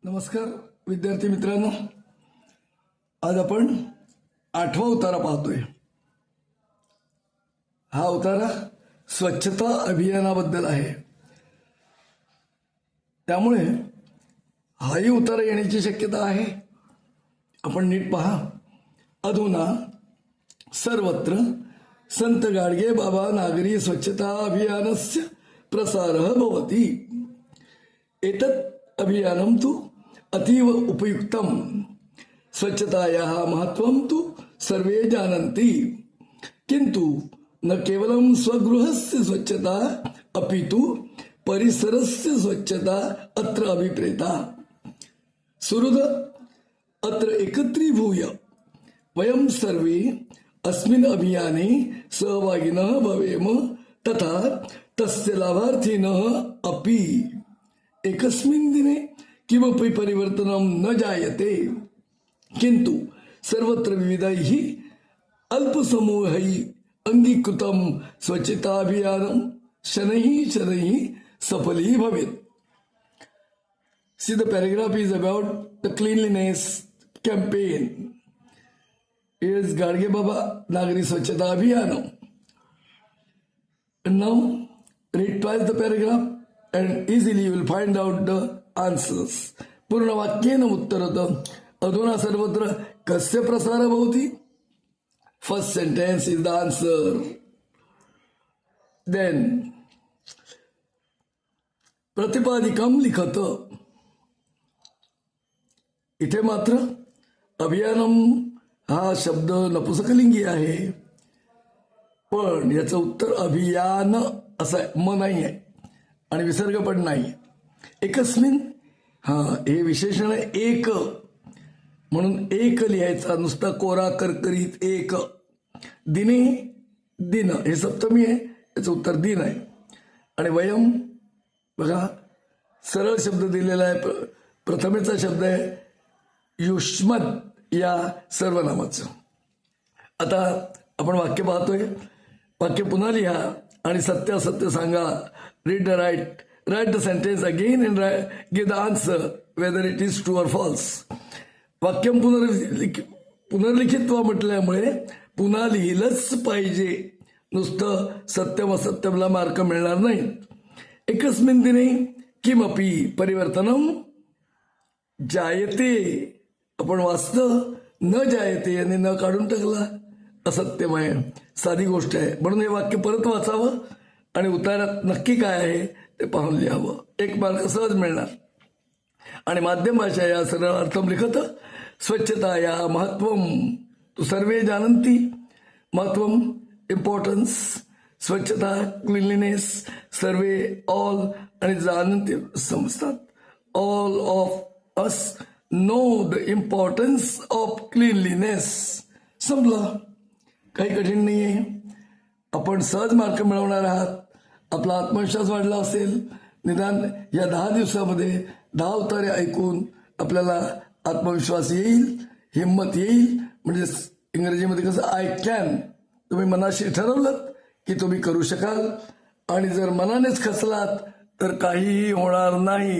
नमस्कार विद्यार्थी मित्रांनो, आज आपण 8वा उतारा पाहतोय. हा उतारा स्वच्छता अभियानाबद्दल आहे. त्यामुळे हाही उतारा येण्याची शक्यता आहे. आपण नीट पहा. अधुना सर्वत्र संत गाडगे बाबा नागरी स्वच्छता अभियानस्य प्रसारः भवति. एतत् अभियानं तु अतीव उपयुक्तम. स्वच्छतायाः महत्त्वं तु सर्वे जानन्ति, किन्तु न केवलं स्वगृहस्य स्वच्छता अपि तु परिसरस्य स्वच्छता अत्र अभिप्रेता. सुहृद, अत्र एकत्रीभूय वयं सर्वे अस्मिन् अभियाने सहभागिनः भवेम, तथा तस्य लाभार्थिनः अपि. एकस्मिन् दिने किमपि परिवर्तनं न जायते, किन्तु सर्वत्र विविधैः अल्पसमूहैः अंगीकृतं स्वच्छताभियानं शनैः शनैः सफली भवेत्. See, the paragraph is about the cleanliness campaign. It is Gadge Baba Nagari Swachhata Abhiyanam. And now read twice the paragraph and easily you will find out the answers. पूर्ण वाक्येन उत्तरतं. अधुना सर्वत्र कस्य प्रसार भवति? First sentence is the answer. Then प्रतिपादिकं लिखत. इथे मात्र अभियानम हा शब्द नपुसकलिंगी आहे, पण याचं उत्तर अभियान असं आहे. म नाही आहे आणि विसर्ग पण नाही. एकस्मिन, हे विशेषण आहे एक, म्हणून एक लिहायचा. नुसता कोरा करकरीत एक. दिने दिन हे सप्तमी आहे, याचं उत्तर दिन आहे. आणि वयम बघा सरळ शब्द दिलेला आहे. प्रथमेचा शब्द आहे युष्मत या सर्वनामाचं. आता आपण वाक्य पाहतोय. वाक्य पुन्हा लिहा आणि सत्य असत्य सांगा. Read the write the sentence again and give the answer whether it is true or false. वाक्यम पुनर्लिखित्व म्हटल्यामुळे पुन्हा लिहिलंच पाहिजे. नुसतं सत्यम असत्यमला मार्क मिळणार नाही. एकस्मिन दिने किमपि परिवर्तनम जायते. आपण वाचतं न जायते आणि न काढून टाकला असत्यमय. साधी गोष्ट आहे. म्हणून हे वाक्य परत वाचावं आणि उतारात नक्की काय आहे ते पाहून लिहावं. 1 मार्क सहज मिळणार. आणि माध्यम भाषा या सरळ अर्थम लिखत. स्वच्छता या महत्वम तू सर्वे जानन्ति. महत्वम इम्पॉर्टन्स. स्वच्छता क्लीनलीनेस सर्वे ऑल आणि जानन्ति समजतात. All of us know the importance of cleanliness. समजलं? काही कठीण नाही आहे. आपण सहज मार्क मिळवणार आहात. आपला आत्मविश्वास वाढला असेल. निदान या 10 दिवसामध्ये 10 उतारे ऐकून आपल्याला आत्मविश्वास येईल, हिंमत येईल. म्हणजे इंग्रजीमध्ये कसं आय कॅन, तुम्ही मनाशी ठरवलं की तुम्ही करू शकाल. आणि जर मनानेच खचलात तर काहीही होणार नाही.